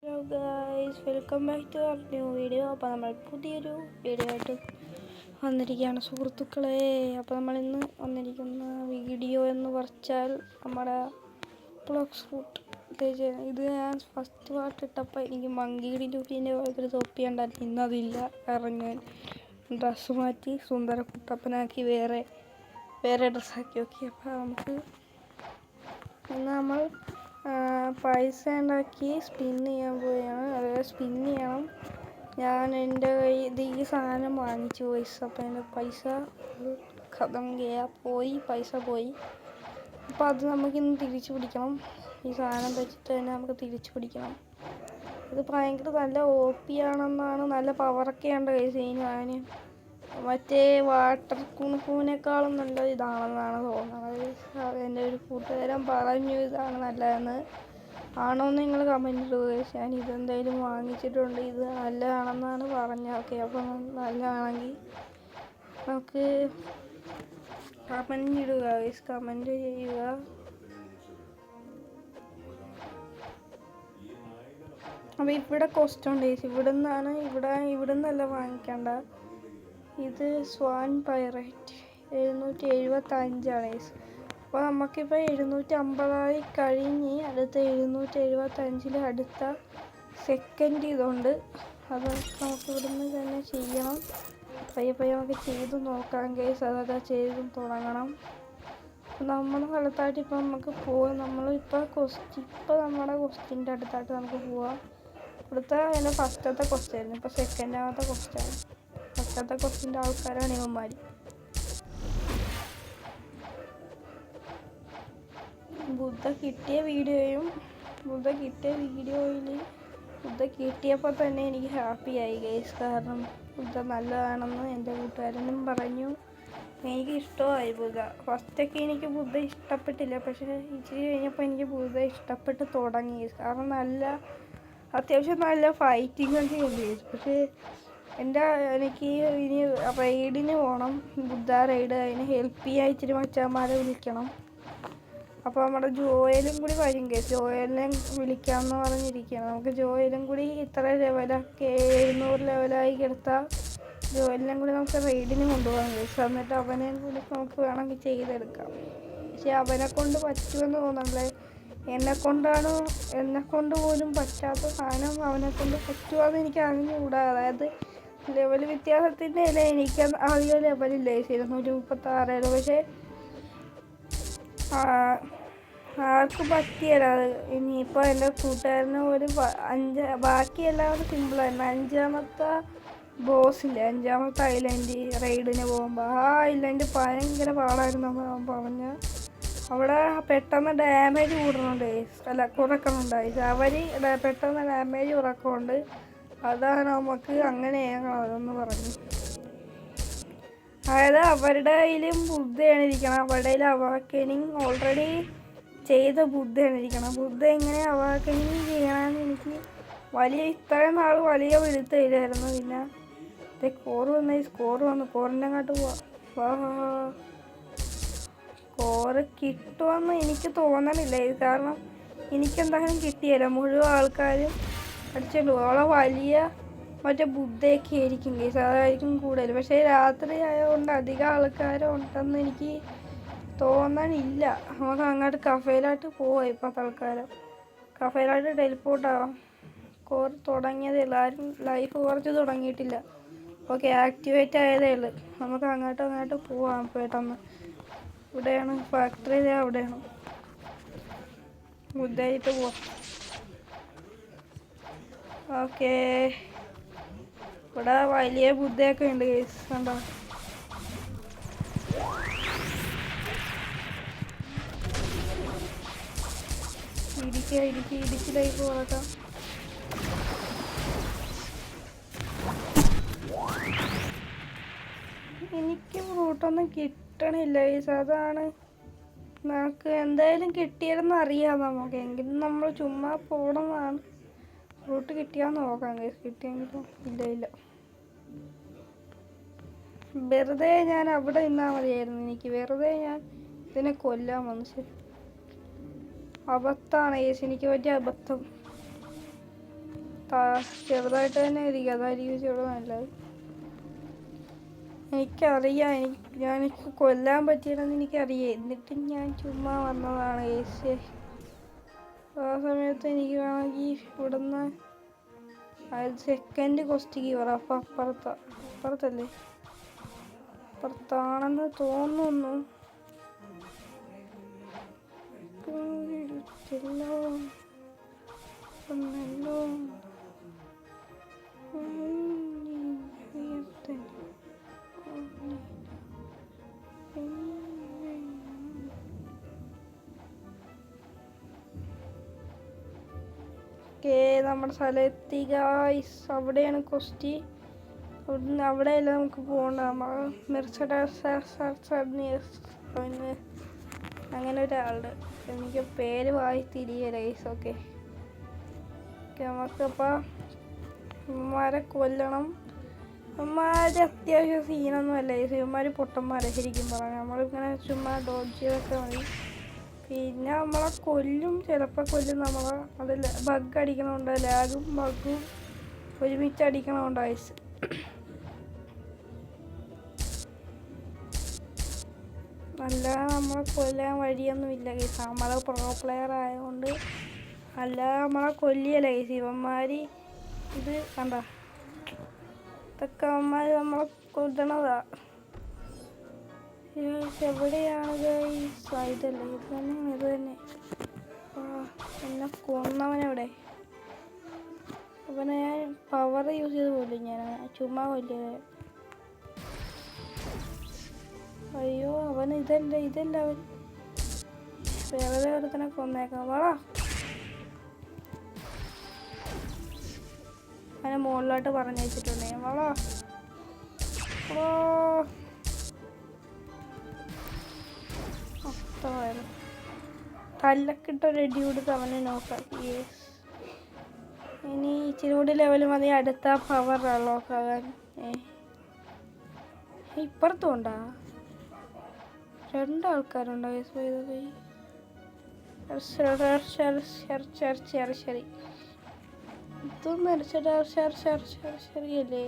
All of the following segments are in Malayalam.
Hello guys, welcome back to our new video. അപ്പോൾ നമ്മൾ പുതിയൊരു വീഡിയോ ആയിട്ട് വന്നിരിക്കുകയാണ് സുഹൃത്തുക്കളെ. അപ്പോൾ നമ്മളിന്ന് വന്നിരിക്കുന്ന വീഡിയോ എന്ന് പറഞ്ഞാൽ നമ്മുടെ ബ്ലോക്സ് ഫുഡ്. ഇത് ഞാൻ ഫസ്റ്റ് പാർട്ട് ഇട്ടപ്പോൾ എനിക്ക് മങ്കിടി ലൂഫീൻ്റെ പോലത്തെ ഒരു തൊപ്പി ഉണ്ടായിരുന്നു. ഇന്നതില്ല, കാരണം ഞാൻ ഡ്രസ്സ് മാറ്റി സുന്ദര കുട്ടപ്പനാക്കി വേറെ ഡ്രസ്സാക്കി നോക്കി. അപ്പോൾ നമുക്ക് ഇന്ന് നമ്മൾ പൈസ ഉണ്ടാക്കി സ്പിൻ ചെയ്യാൻ പോവുകയാണ്. അതായത് സ്പിൻ ചെയ്യണം. ഞാൻ എൻ്റെ കയ്യിൽ ഈ സാധനം വാങ്ങിച്ചു പൈസ. അപ്പോൾ എൻ്റെ പൈസ ഖതം പോയി, പൈസ പോയി. അപ്പോൾ അത് നമുക്കിന്ന് തിരിച്ചു പിടിക്കണം. ഈ സാധനം വെച്ചിട്ട് തന്നെ നമുക്ക് തിരിച്ചു പിടിക്കണം. ഇത് ഭയങ്കര നല്ല OP ആണെന്നാണ്, നല്ല പവറൊക്കെ ഉണ്ട് കഴിഞ്ഞ്. മറ്റേ വാട്ടർ കുണുക്കുവിനേക്കാളും നല്ല ഇതാണെന്നാണ് തോന്നുന്നത്. എൻ്റെ ഒരു കൂട്ടുകാരൻ പറഞ്ഞു ഇതാണ് നല്ലതെന്ന്. ആണോന്ന് നിങ്ങൾ കമൻറ്റ് ഇടുക. ഞാൻ ഇതെന്തായാലും വാങ്ങിച്ചിട്ടുണ്ട്, ഇത് നല്ലതാണെന്നാണ് പറഞ്ഞത്. ഓക്കെ, അപ്പം നല്ലതാണെങ്കിൽ നമുക്ക് കമൻറ്റ് ഇടുക, കമൻറ്റ് ചെയ്യുക. അപ്പോൾ ഇവിടെ കോസ്റ്റ് ഉണ്ട്. ഇവിടെ നിന്നല്ല വാങ്ങിക്കേണ്ട. ഇത് സ്വാൻ പൈറേറ്റ് 775 അപ്പോൾ നമുക്കിപ്പോൾ 750 കഴിഞ്ഞ് അടുത്ത 775 അടുത്ത സെക്കൻഡ് ഇതുണ്ട്. അത് നമുക്ക് ഇവിടുന്ന് തന്നെ ചെയ്യണം. പയ്യെ നമുക്ക് ചെയ്ത് നോക്കാം ഗൈസ്. അതൊക്കെ ചെയ്ത് തുടങ്ങണം. നമ്മുടെ സ്ഥലത്തായിട്ട് ഇപ്പോൾ നമുക്ക് പോവാം. ഇപ്പോൾ നമ്മുടെ ക്വസ്റ്റ്യൻ്റെ അടുത്തായിട്ട് നമുക്ക് പോവാം. ഇവിടുത്തെ എൻ്റെ ഫസ്റ്റത്തെ ക്വസ്റ്റ്യൻ ആയിരുന്നു, ഇപ്പോൾ സെക്കൻഡാമത്തെ ക്വസ്റ്റ്യൻ. ഫസ്റ്റത്തെ ക്വസ്റ്റ്യൻ്റെ ആൾക്കാരാണ് ഇവന്മാർ. ബുദ്ധ കിട്ടിയ വീഡിയോയിൽ ബുദ്ധ കിട്ടിയപ്പോൾ തന്നെ എനിക്ക് ഹാപ്പിയായി ഗൈസ്. കാരണം ബുദ്ധ നല്ലതാണെന്ന് എൻ്റെ കൂട്ടുകാരനും പറഞ്ഞു. എനിക്ക് ഇഷ്ടമായി ബുദ്ധ. ഫസ്റ്റൊക്കെ എനിക്ക് ബുദ്ധ ഇഷ്ടപ്പെട്ടില്ല, പക്ഷേ ഇച്ചിരി കഴിഞ്ഞപ്പോൾ എനിക്ക് ബുദ്ധ ഇഷ്ടപ്പെട്ട് തുടങ്ങി. കാരണം അത്യാവശ്യം നല്ല ഫൈറ്റിംഗ് ഒക്കെ ഉണ്ട്. പക്ഷേ എനിക്ക് ഇനി റെയ്ഡിന് പോകണം, ബുദ്ധ റെയ്ഡ്. അതിന് ഹെൽപ്പ് ചെയ്യാൻ ഇച്ചിരി മച്ചാന്മാരെ വിളിക്കണം. അപ്പോൾ നമ്മുടെ ജോയലും കൂടി വരും കേസ്. ജോയലിനെ വിളിക്കാമെന്ന് പറഞ്ഞിരിക്കുകയാണ്. നമുക്ക് ജോയലും കൂടി ഇത്ര ലെവലൊക്കെ 700 ലെവലായി എടുത്താൽ ജോയലിനെ കൂടി നമുക്ക് റെയ്ഡിന് കൊണ്ടുപോകാൻ കേസ്. എന്നിട്ട് അവനെ കൂടി നമുക്ക് വേണമെങ്കിൽ ചെയ്തെടുക്കാം. പക്ഷെ അവനെ കൊണ്ട് പറ്റുമെന്ന് തോന്നണല്ലേ. എന്നെക്കൊണ്ട് പോലും പറ്റാത്ത സാധനം അവനെ കൊണ്ട് പറ്റുമെന്ന് എനിക്ക് അറിഞ്ഞുകൂടാ. അതായത് ലെവൽ വ്യത്യാസത്തിൻ്റെ അല്ലേ, എനിക്ക് അധികം ലെവലില്ലേ 236. പക്ഷേ ആർക്ക് പറ്റിയല്ല അത്. ഇനിയിപ്പോൾ എൻ്റെ കൂട്ടുകാരന് ഒരു ബാക്കി എല്ലാവരും സിമ്പിളായിരുന്നു. 5ാമത്തെ ബോസില്ലേ, 5ാമത്തെ ഐലൻഡ് റെയ്ഡിന് പോകുമ്പോൾ ആ ഐലൻഡ് ഭയങ്കര പാടായിരുന്നു പറഞ്ഞ. അവിടെ പെട്ടെന്ന് ഡാമേജ് കുറക്കണുണ്ടായി. അവർ പെട്ടെന്ന് ഡാമേജ് കുറക്കുന്നുണ്ട്. അതാണ് നമുക്ക് അങ്ങനെയാണെന്ന് പറഞ്ഞു. അതായത് അവരുടെ കയ്യിലും ബുദ്ധയാണ് ഇരിക്കണം. അവരുടെ കയ്യിൽ അവാക്കനിങ് ഓൾറെഡി ചെയ്ത ബുദ്ധയാണ് ഇരിക്കണം. ബുദ്ധ എങ്ങനെ അവാക്കനിങ് ചെയ്യണമെന്ന് എനിക്ക് ഇത്രയും നാൾ വലിയ വെളുത്തില്ലായിരുന്നു. പിന്നെ സ്കോർ വന്നു. സ്കോറിൻ്റെ അങ്ങോട്ട് സ്കോറ് കിട്ടുമെന്ന് എനിക്ക് തോന്നണില്ല. കാരണം എനിക്കെന്തായാലും കിട്ടിയല്ല. മുഴുവൻ ആൾക്കാരും അടിച്ചുകൊണ്ട് പോകും. വലിയ മറ്റേ ബുദ്ധയൊക്കെ ആയിരിക്കും കേസ്, അതായിരിക്കും കൂടുതൽ. പക്ഷേ രാത്രി ആയതുകൊണ്ട് അധികം ആൾക്കാരുണ്ടെന്ന് എനിക്ക് തോന്നണില്ല. നമുക്ക് അങ്ങോട്ട് കഫേയിലായിട്ട് പോവാം. ഇപ്പോൾ തൽക്കാലം കഫേയിലായിട്ട് ടെലിപ്പോർട്ടാവാം. സ്കോർ തുടങ്ങിയതേ ഉള്ളൂ, ആരും ലൈഫ് കുറച്ച് തുടങ്ങിയിട്ടില്ല. ഓക്കെ, ആക്ടിവേറ്റ് ആയതേ ഉള്ളൂ. നമുക്ക് അങ്ങോട്ട് പോവാം പെട്ടെന്ന്. ഇവിടെയാണ് ഫാക്ടറി, അവിടെയാണ് ബുദ്ധമായിട്ട് പോവാം. ഓക്കേ, ഇവിടെ വലിയ ബുദ്ധയൊക്കെ ഉണ്ട് കേസ്. കണ്ടോ, ഇടിച്ച് ലൈഫ് കൊടുക്കാം. എനിക്ക് ഫ്രൂട്ടൊന്നും കിട്ടണില്ല കേസ്. അതാണ് നമുക്ക് എന്തായാലും കിട്ടിയതെന്ന് അറിയാം നമുക്ക്. എങ്കിലും നമ്മൾ ചുമ്മാ പോകണമെന്നാണ്. ഫ്രൂട്ട് കിട്ടിയാൽ നോക്കാം കേസ്. കിട്ടിയെങ്കിലും ഇല്ല. വെറുതെ ഞാൻ അവിടെ നിന്നാൽ മതിയായിരുന്നു. വെറുതെ ഞാൻ ഇതിനെ കൊല്ലാൻ വന്നു. ശരി, അബദ്ധമാണ് കേസ്, എനിക്ക് പറ്റിയ അബദ്ധം. ചെറുതായിട്ട് തന്നെ ഇരിക്കും, അതായിരിക്കും ചെറുത് നല്ലത്. എനിക്കറിയാം, എനിക്ക് കൊല്ലാൻ പറ്റിയില്ലെന്ന് എനിക്കറിയാം, എന്നിട്ടും ഞാൻ ചുമ്മാ വന്നതാണ് കേസ്. ആ സമയത്ത് എനിക്ക് വേണമെങ്കിൽ ഇവിടുന്ന് സെക്കൻഡ് ക്വസ്റ്റിക്ക് പറ. അപ്പം അപ്പുറത്തല്ലേ, അപ്പുറത്താണെന്ന് തോന്നുന്നു. നമ്മുടെ സ്ഥലത്തി ഗായ്സ്, അവിടെയാണ് കൊസ്റ്റി. അവിടെയല്ല നമുക്ക് പോകണ്ട, നമ്മൾ അങ്ങനെ ഒരാളുടെ എനിക്ക് പേര് വായി തിരികെ ഗൈസ്. ഓക്കെ, നമുക്കപ്പോൾ ഇവന്മാരെ കൊല്ലണം. ഇവന്മാർ അത്യാവശ്യം സീനൊന്നും അല്ല ഗൈസ്, ഇവന്മാർ പൊട്ടന്മാരെ ശരിക്കും പറയാം. നമ്മളിങ്ങനെ ചുമ്മാ ഡോഡ്ജ് ചെയ്തൊക്കെ മതി. പിന്നെ നമ്മളെ കൊല്ലും, ചിലപ്പോൾ കൊല്ലും നമ്മളെ. അതിൽ ബഗ് അടിക്കണമുണ്ട്, ലാഗും ബഗ്ഗും ഒരുമിച്ച് അടിക്കണമുണ്ട് ഗൈസ്. അല്ലാതെ നമ്മളെ കൊല്ലാൻ വഴിയൊന്നുമില്ല ഗൈസ്, നമ്മളെ പ്രോ പ്ലെയർ ആയതുകൊണ്ട്. അല്ലാതെ നമ്മളെ കൊല്ലിയല്ല ഗൈസ് ഇവന്മാർ. ഇത് കണ്ട, ഇതൊക്കെ അവന്മാർ നമ്മളെ കൊല്ലണതാ. എവിടെയാണ് ഗൈസ്? ഇതല്ലേ, ഇത് തന്നെയാണ്, ഇത് തന്നെ. എന്നെ കൊന്നവനെവിടെ? അവനെ ഞാൻ പവർ യൂസ് ചെയ്ത് കൊല്ലും, ഞാൻ ചുമ്മാ കൊല്ലിയത്. അയ്യോ, അവൻ ഇതല്ല അവൻ. വേറെ ഒരുത്തനെ കൊന്നേക്കാം, വാടാ. അവനെ മുകളിലോട്ട് പറഞ്ഞു വെച്ചിട്ടുണ്ടേ, വാടാ. ഓ, തല്ലക്കിട്ടൊരടി കൊടുത്ത് അവനെ നോക്കാക്കി. ഇനി ഇച്ചിരി കൂടി ലെവൽ മതി അടുത്ത പവർ ലോക്കാകാൻ. ഇപ്പുറത്തുണ്ടാ രണ്ടാൾക്കാരുണ്ടോ? ശരി, ഇതൊന്നും ശരിയല്ലേ?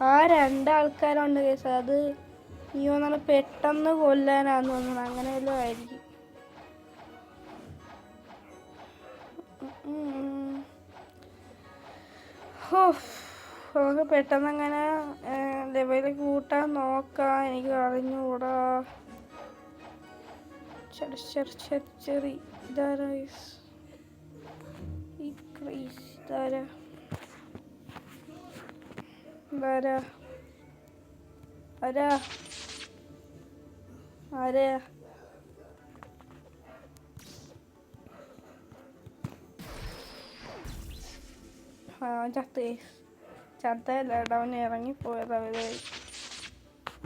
ആ രണ്ടാൾക്കാരുണ്ട് കേസ്. അത് നീ ഒന്നാണ് പെട്ടെന്ന് കൊല്ലാനാന്ന് തോന്നുന്നു, അങ്ങനെ വല്ലതും ആയിരിക്കും. നമുക്ക് പെട്ടെന്ന് അങ്ങനെ ലെവൽ കൂട്ടാൻ നോക്കാം. എനിക്ക് അറിഞ്ഞുകൂടാ. ചെറി ഇതാരാ? ചത്തല്ല, അവൻ ഇറങ്ങിപ്പോയത്. അവര്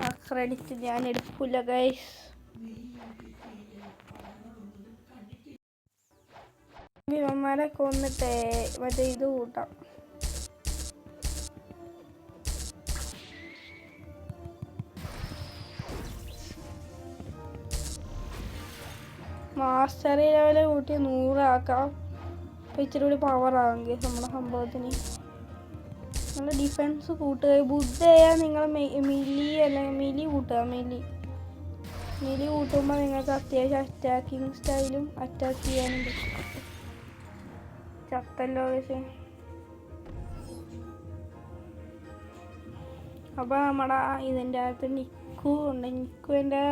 ആ ക്രെഡിറ്റ് ഞാൻ എടുക്കില്ല ഗൈസ്. ഇവന്മാരെ കൊന്നിട്ടേ മറ്റേ ഇത് കൂട്ടാം. മാസ്റ്റർ ലെവല് കൂട്ടി 100 ആക്കാം. അപ്പം ഇച്ചിരി കൂടി പവർ ആകുമെങ്കിൽ നമ്മുടെ സംഭവത്തിന്. നിങ്ങൾ ഡിഫെൻസ് കൂട്ടുക. ബുദ്ധയാ നിങ്ങൾ മിലി കൂട്ടുക. മിലി കൂട്ടുമ്പോൾ നിങ്ങൾക്ക് അത്യാവശ്യം അറ്റാക്കിങ് സ്റ്റൈലും അറ്റാക്ക് ചെയ്യാനും പറ്റും. ചത്തല്ലോ കേസ്. അപ്പോൾ നമ്മുടെ ഇതിൻ്റെ അകത്ത് നിക്കു ഉണ്ട്. നിക്കുവിൻ്റെ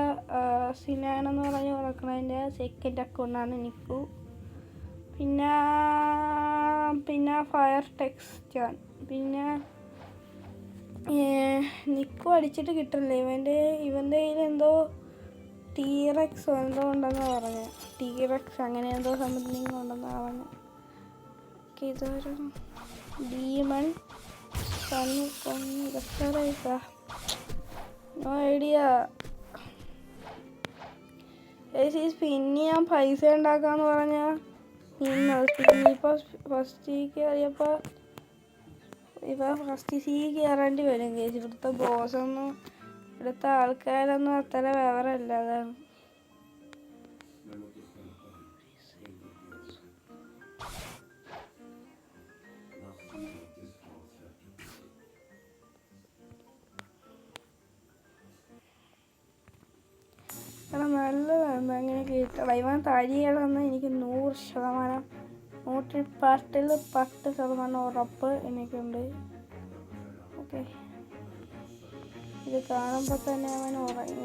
സിനാൻ എന്ന് പറഞ്ഞ് നടക്കുന്നതിൻ്റെ സെക്കൻഡ് അക്കൗണ്ടാണ് നിക്കു. പിന്നെ ഫയർ ടെക്സ്റ്റാൻ. പിന്നെ നിക്കു അടിച്ചിട്ട് കിട്ടുന്നില്ല. ഇവൻ്റെ കയ്യിൽ എന്തോ ടീറക്സോ എന്തോ ഉണ്ടെന്നാണ് പറഞ്ഞത്. ടീറക്സ് അങ്ങനെ എന്തോ സംതിങ് ഉണ്ടെന്നാണ് പറഞ്ഞത്. ഇതൊരു ഡീമൺ നോ ഐഡിയ. പിന്നെ ഞാൻ പൈസ ഉണ്ടാക്കാന്ന് പറഞ്ഞാൽ ഇപ്പോൾ ഫസ്റ്റ് കയറിയപ്പോൾ ഫസ്റ്റ് സീ കയറേണ്ടി വരും കേസ്. ഇവിടുത്തെ ബോസൊന്നും ഇവിടുത്തെ ആൾക്കാരൊന്നും അത്ര വിവരമല്ല, അതാണ്. നല്ലതാണ് അങ്ങനെ കിട്ടണം. ഇവൻ താഴെയാണെന്ന് എനിക്ക് 100%, 110% ഉറപ്പ് എനിക്കുണ്ട്. ഓക്കെ, ഇത് കാണുമ്പോൾ തന്നെ അവൻ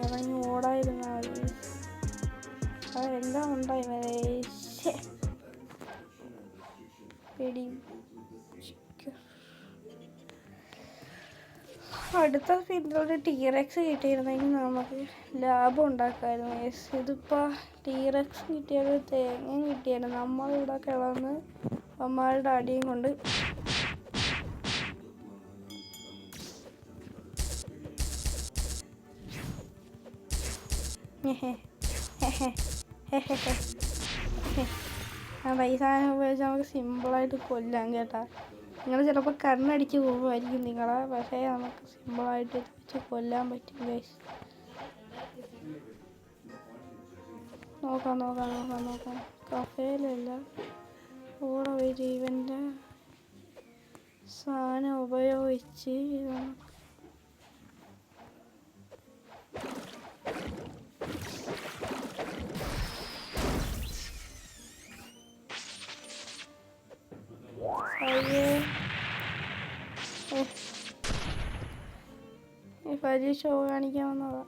ഇറങ്ങി ഓടായിരുന്നാൽ മതി. അതെല്ലാം ഉണ്ടായി പേടി. അടുത്ത സ്പിന്നിലൊരു ടീറെക്സ് കിട്ടിയിരുന്നെങ്കിൽ നമുക്ക് ലാഭം ഉണ്ടാക്കാമായിരുന്നു. ഇതിപ്പോൾ ടീറെക്സ് കിട്ടിയത് തേങ്ങയും കിട്ടിയായിരുന്നു. നമ്മളിവിടെ കിടന്ന് അമ്മമാരുടെ അടിയും കൊണ്ട് ഈ സാധനം ഉപയോഗിച്ച് നമുക്ക് സിമ്പിളായിട്ട് കൊല്ലാം കേട്ടാ. നിങ്ങൾ ചിലപ്പോൾ കണ്ണടിച്ച് പോകുമായിരിക്കും നിങ്ങളെ, പക്ഷേ നമുക്ക് സിമ്പിളായിട്ട് വെച്ച് കൊല്ലാൻ പറ്റും ഗൈസ്. നോക്കാം. കഫേലല്ല, ഓടെ ഒരു ഇവൻ്റെ സാധനം ഉപയോഗിച്ച് പരീക്ഷ ഷോ കാണിക്കാൻ വന്നതാ.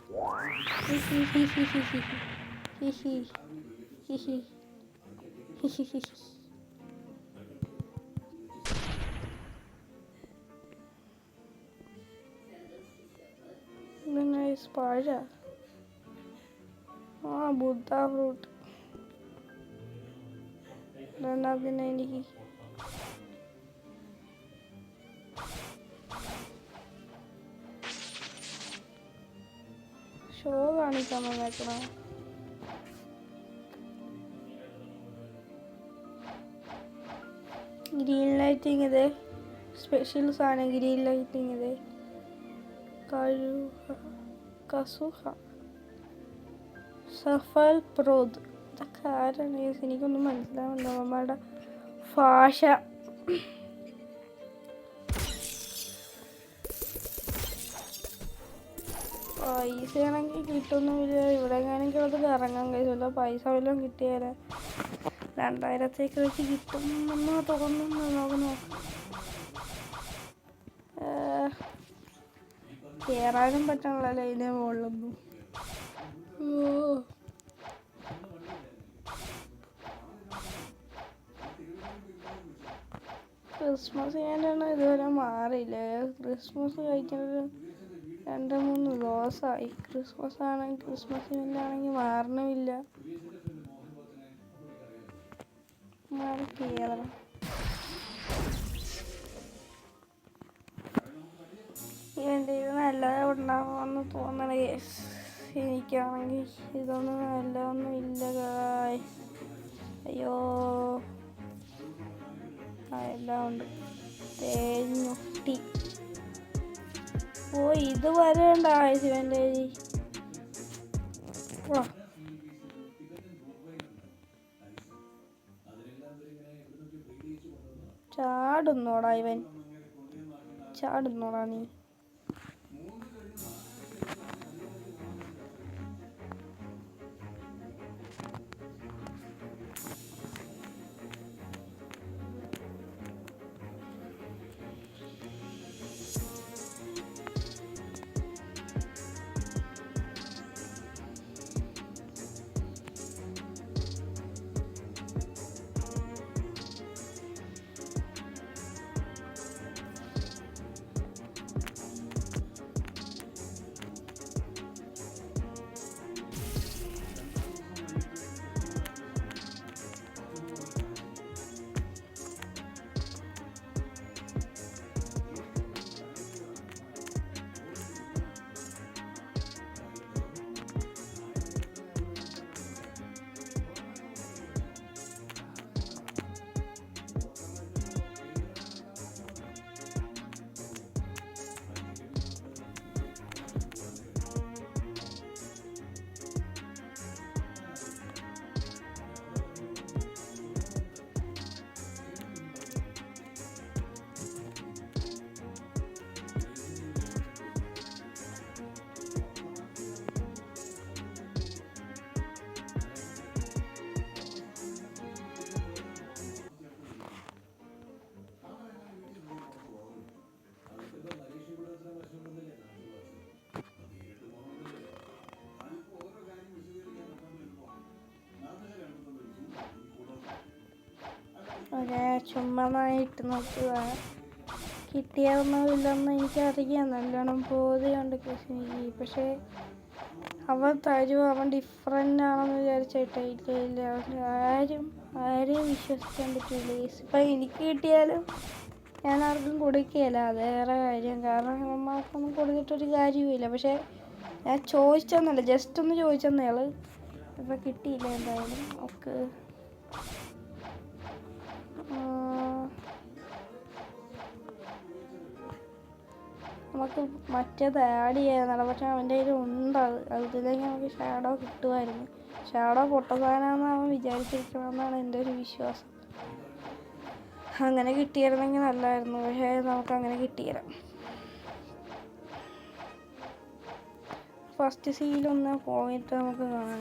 പഴ ബുദ്ധ ഫ്രൂട്ട് 290. ഷോ കാണിക്കാൻ വന്നേക്കണ. ഗ്രീൻ ലൈറ്റിങ് ഇത് സ്പെഷ്യൽ സാധനം. ഗ്രീൻ ലൈറ്റിങ് ഇത് കസുഹ സഫൽ പ്രോദ്. ഇതൊക്കെ ആരാണ്? എനിക്കൊന്നും മനസ്സിലാവില്ല അമ്മയുടെ ഭാഷ. പൈസ ആണെങ്കിൽ കിട്ടുന്നില്ല. ഇവിടെ എങ്ങനെയെങ്കിലും അത് ഇറങ്ങാൻ കഴിയില്ല. പൈസ വല്ലതും കിട്ടിയാലേ 2000 വെച്ച് കിട്ടുമെന്ന് തോന്നുന്നു. നോക്കാം. കയറാനും പറ്റണല്ലോ ഇതിൻ്റെ മുകളിലൊന്നും. ക്രിസ്മസ് ചെയ്യാനാണ് ഇതുവരെ മാറിയില്ല. ക്രിസ്മസ് കഴിക്കുന്നത് 2-3 ദിവസമായി. ക്രിസ്മസ് ഇവൻ്റാണെങ്കിൽ മാറണമില്ല. കയറണം. ഇവൻ്റെ ഇത് നല്ലത് ഉണ്ടാകുമെന്ന് തോന്നണ കേസ്. എനിക്കാണെങ്കിൽ ഇതൊന്നും നല്ലതൊന്നും ഇല്ല ഗായ്സ്. അയ്യോ, എല്ലാം ഉണ്ട്. തേഞ്ഞൊട്ടി. ഇത് വരേണ്ട ശിവൻ്റെ ചാടുന്നോടാ ഇവൻ. ചാടുന്നോടാ നീ. ചുമ്മായിട്ട് നോക്കുക. കിട്ടിയൊന്നുമില്ലെന്ന് എനിക്കറിയാം, നല്ലോണം ബോധ്യമുണ്ട് കൃഷ്ണയ്ക്ക്. പക്ഷേ അവൻ തരുമോ, അവൻ ഡിഫറെൻ്റ് ആണെന്ന് വിചാരിച്ചിട്ട് ഇല്ല. ആരെയും വിശ്വസിക്കാൻ പറ്റില്ല. ഇപ്പം എനിക്ക് കിട്ടിയാലും ഞാൻ ആർക്കും കൊടുക്കുകയില്ല, അത് വേറെ കാര്യം. കാരണം നമ്മൾക്കൊന്നും കൊടുത്തിട്ടൊരു കാര്യവുമില്ല. പക്ഷേ ഞാൻ ചോദിച്ചെന്നല്ല, ജസ്റ്റ് ഒന്ന് ചോദിച്ചെന്നേ ആള്. ഇപ്പം കിട്ടിയില്ല എന്തായാലും. ഓക്കെ, നമുക്ക് മറ്റേത് ആഡ് ചെയ്യാനാണ്. പക്ഷെ അവൻ്റെ കയ്യിൽ ഉണ്ട്. അതിലേക്ക് നമുക്ക് ഷാഡോ കിട്ടുമായിരുന്നു. ഷാഡോ പൊട്ടസാനാന്ന് അവൻ വിചാരിച്ചിരിക്കണമെന്നാണ് എൻ്റെ ഒരു വിശ്വാസം. അങ്ങനെ കിട്ടിയിരുന്നെങ്കിൽ നല്ലതായിരുന്നു. പക്ഷേ നമുക്ക് അങ്ങനെ കിട്ടിയില്ല. ഫസ്റ്റ് സീലൊന്ന് പോയിട്ട് നമുക്ക് കാണാം.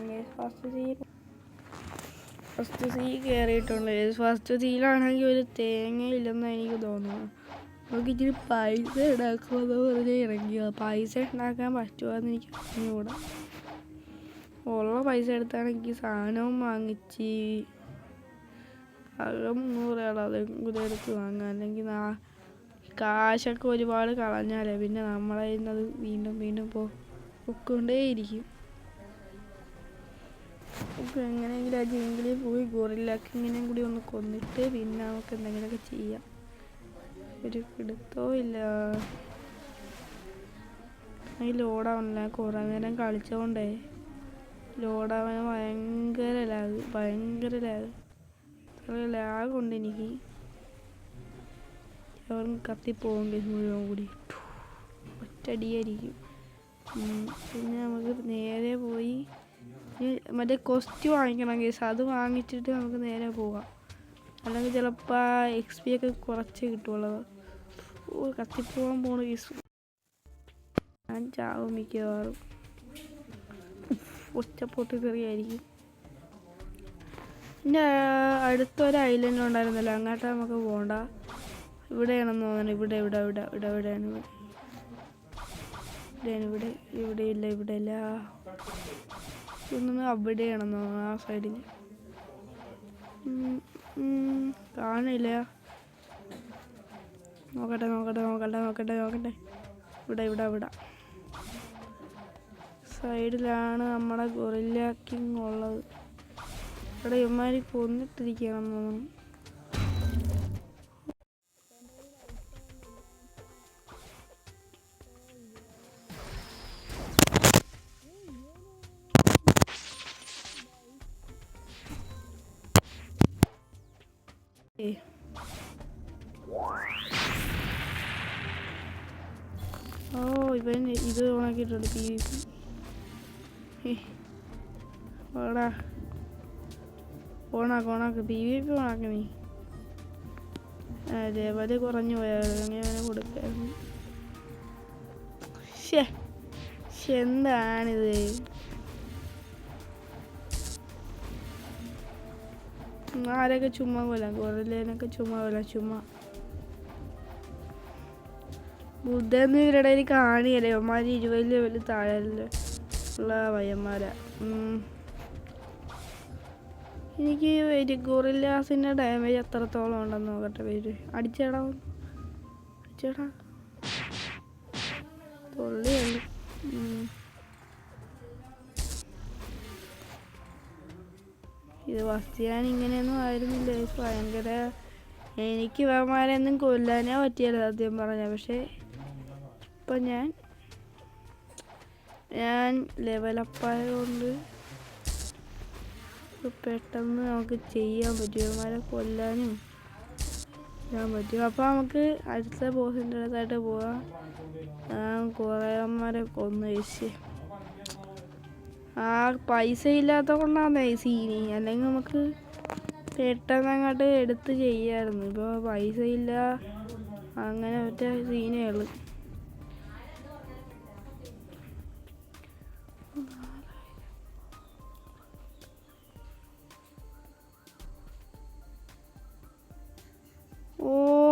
ഫസ്റ്റ് സീൽ കയറിയിട്ടുണ്ട്. ഫസ്റ്റ് സീലാണെങ്കിൽ ഒരു തേങ്ങയില്ലെന്ന് എനിക്ക് തോന്നുന്നു. നമുക്ക് ഇച്ചിരി പൈസ ഉണ്ടാക്കുമെന്ന് പറഞ്ഞ് ഇറങ്ങിയോ. പൈസ ഉണ്ടാക്കാൻ പറ്റുമോയെന്ന് എനിക്ക് അറിഞ്ഞുകൂടാ. ഉള്ള പൈസ എടുത്താണെങ്കിൽ സാധനവും വാങ്ങിച്ച് ആകെ 300 അതും കൂടെ എടുത്ത് വാങ്ങാം. അല്ലെങ്കിൽ കാശൊക്കെ ഒരുപാട് കളഞ്ഞാലേ പിന്നെ നമ്മളെ അത് വീണ്ടും പൊക്കൊണ്ടേയിരിക്കും. നമുക്ക് എങ്ങനെയെങ്കിലും ആ ജംഗിളിൽ പോയി ഗോറില്ലാക്ക് ഇങ്ങനെയും കൂടി ഒന്ന് കൊന്നിട്ട് പിന്നെ നമുക്ക് എന്തെങ്കിലുമൊക്കെ ചെയ്യാം. ഒരു പിടുത്തവും ഇല്ല. ഈ ലോഡാവണില്ല. കുറേ നേരം കളിച്ചോണ്ടേ ലോഡാവാൻ ഭയങ്കര ലാഗുണ്ട് എനിക്ക്. അവൻ കത്തിപ്പോകും മുഴുവൻ കൂടി ഒറ്റടിയായിരിക്കും. പിന്നെ നമുക്ക് നേരെ പോയി മറ്റേ കോസ്റ്റ്യൂം വാങ്ങിക്കണം കേസ്. അത് വാങ്ങിച്ചിട്ട് നമുക്ക് നേരെ പോകാം. അല്ലെങ്കിൽ ചിലപ്പോൾ XP ഒക്കെ കുറച്ച് കിട്ടുള്ളൂ. കത്തിപ്പോകാൻ പോണ കേസ്. ഞാൻ ചാവും മിക്കവാറും. ഒറ്റപ്പൊട്ട് കയറിയായിരിക്കും. പിന്നെ അടുത്തൊരു ഐലൻഡ് ഉണ്ടായിരുന്നല്ലോ, അങ്ങോട്ട് നമുക്ക് പോകണ്ട. ഇവിടെയാണെന്ന് തോന്നുന്നു. ഇവിടെയില്ല. ഇതൊന്നും അവിടെയാണെന്ന് തോന്നുന്നു, ആ സൈഡിൽ. കാണില്ല. നോക്കട്ടെ. ഇവിടെ സൈഡിലാണ് നമ്മുടെ ഗൊറില്ല കിങ് ഉള്ളത്. ഇവിടെ ഇവന്മാര് കൊന്നിട്ടിരിക്കുകയാണെന്ന് തോന്നുന്നു. ഇവൻ ഇത് ഓണാക്കിയിട്ടുണ്ട്. ഓണാക്ക് PvP ഓണാക്ക നീ. ലെവല് കുറഞ്ഞു പോയാൽ കൊടുക്കായിരുന്നു. എന്താണിത്? ആരൊക്കെ ചുമ്മാ കൊല്ലാം, ഗൊറില്ലേനൊക്കെ ചുമ്മാ ബുദ്ധന്ന് ഇവരുടെ കാണിയല്ലേ. അവന്മാര് 20 ലെവല് താഴെ ഉള്ള പയ്യന്മാരാ. എനിക്ക് ഗൊറില്ലാസിൻ്റെ ഡാമേജ് എത്രത്തോളം ഉണ്ടെന്ന് നോക്കട്ടെ. പേര് അടിച്ചേടാ തൊള്ളിയുണ്ട്. ഇത് ഫസ്റ്റ് ഞാൻ ഇങ്ങനെയൊന്നും ആയിരുന്നില്ല. ഭയങ്കര എനിക്ക് ഇവന്മാരെയൊന്നും കൊല്ലാനേ പറ്റിയല്ല സത്യം പറഞ്ഞ. പക്ഷേ ഇപ്പം ഞാൻ ലെവലപ്പായതുകൊണ്ട് പെട്ടെന്ന് നമുക്ക് ചെയ്യാൻ പറ്റും. ഇവന്മാരെ കൊല്ലാനും ചെയ്യാൻ പറ്റും. അപ്പം നമുക്ക് അടുത്ത ബോസിൻ്റെ അടുത്തായിട്ട് പോവാം. കുറേ അമ്മമാരെ കൊന്നു കഴിച്ച്. പൈസ ഇല്ലാത്ത കൊണ്ടാണ് ഈ സീനി. അല്ലെങ്കിൽ നമുക്ക് പെട്ടെന്ന് അങ്ങോട്ട് എടുത്ത് ചെയ്യാമായിരുന്നു. ഇപ്പോൾ പൈസ ഇല്ല, അങ്ങനെ ഒറ്റ സീനേ ഉള്ളു.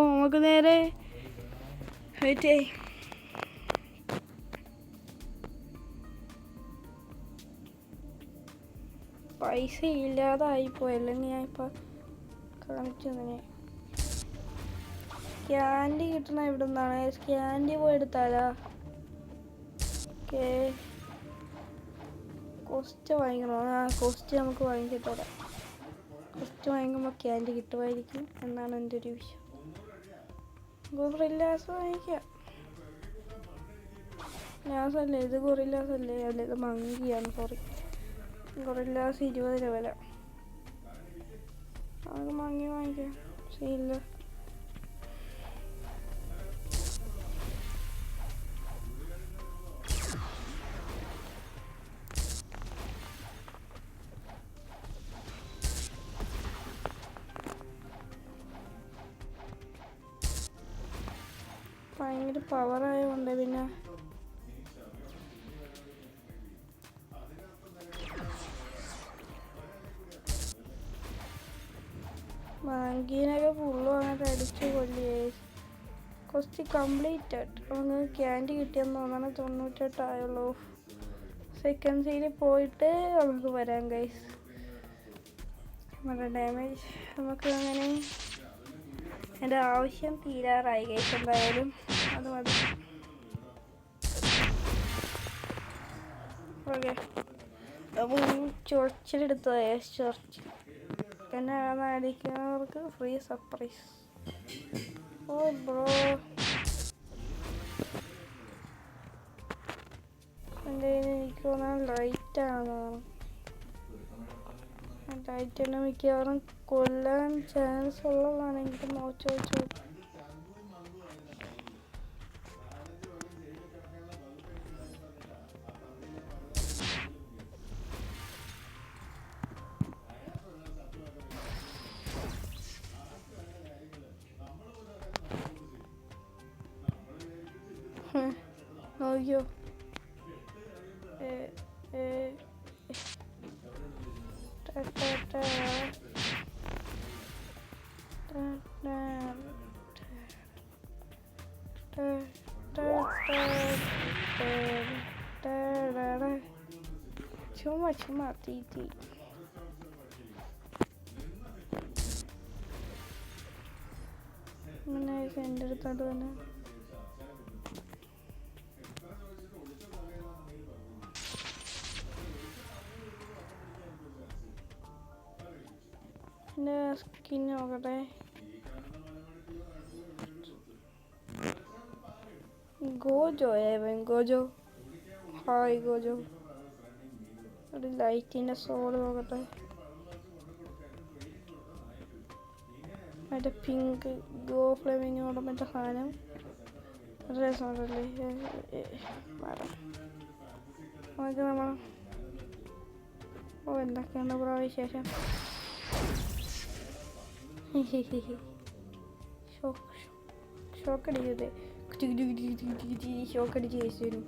നമുക്ക് നേരെ പൈസ ഇല്ലാതായിപ്പോയി. അല്ലെങ്കിൽ ഞാൻ ഇപ്പം കാണിച്ചു തന്നെ. ക്യാൻഡി കിട്ടണ ഇവിടെ നിന്നാണ്. ക്യാൻഡി പോയി എടുത്താലാ? Okay, cost വാങ്ങിക്കണോ? ആ കോസ്റ്റ് നമുക്ക് വാങ്ങിക്കത്തോടെ. കോസ്റ്റ് വാങ്ങിക്കുമ്പോൾ ക്യാൻഡി കിട്ടുമായിരിക്കും എന്നാണ് എൻ്റെ ഒരു വിഷയം. ഗൊറില്ലാസ് വാങ്ങിക്കാം. ലാസല്ലേ ഇത്? ഗൊറില്ലാസ് അല്ലേ? അല്ല ഇത് മങ്കിയാണ്, സോറി. ഗൊറില്ലാസ് 20 ലെവല. അത് മങ്ങി വാങ്ങിക്കാം. ശരിയില്ല. ഭയങ്കര പവറായതുകൊണ്ട് പിന്നെ മാങ്കീനൊക്കെ ഫുള്ളും അങ്ങോട്ട് അടിച്ചു കൊല്ലിയേ. കുറച്ച് കംപ്ലീറ്റഡ്. ഒന്ന് ക്യാൻഡി കിട്ടിയെന്ന് തോന്നണം. 98 ആയുള്ളൂ. സെക്കൻഡ് സീരിൽ പോയിട്ട് നമുക്ക് വരാം ഗൈസ്. നമ്മുടെ ഡാമേജ് നമുക്ക് അങ്ങനെ എൻ്റെ ആവശ്യം തീരാറായി ഗൈസ്. എന്തായാലും അത് മതി. ഓക്കെ, അപ്പോൾ ചൊറിച്ചിലെടുത്തോ? ചൊറിച്ചിൽ എന്നെ അടിക്കുന്നവർക്ക് ഫ്രീ സർപ്രൈസ്. ഓ ബ്രോ, എൻ്റെ എനിക്ക് തോന്നാൻ ലൈറ്റാണ്. ലൈറ്റ് തന്നെ മിക്കവാറും കൊല്ലാൻ ചാൻസ് ഉള്ളതാണ്. എനിക്ക് ചോദിച്ചു. നോക്കിയോ, ചുമ്മാ തീ ഇങ്ങനെ എൻ്റെ അടുത്തോട്ട് തന്നെ. എൻ്റെ സ്കിൻ നോക്കട്ടെ. Gojo Gojo. Hi Gojo. ഒരു ലൈറ്റിൻ്റെ സോഡ് നോക്കട്ടെ. മറ്റേ പിങ്ക് ഗോ ഫ്ലെമിങ്ങോടെ മറ്റേ സാധനം രസമുണ്ടല്ലേ. നമുക്ക് നമ്മൾ എന്തൊക്കെയുണ്ട് ബ്രോ വിശേഷം? ഷോക്ക് അടിക്കട്ടെ. ഷോക്ക് അടിച്ച് കഴിച്ചു വരും.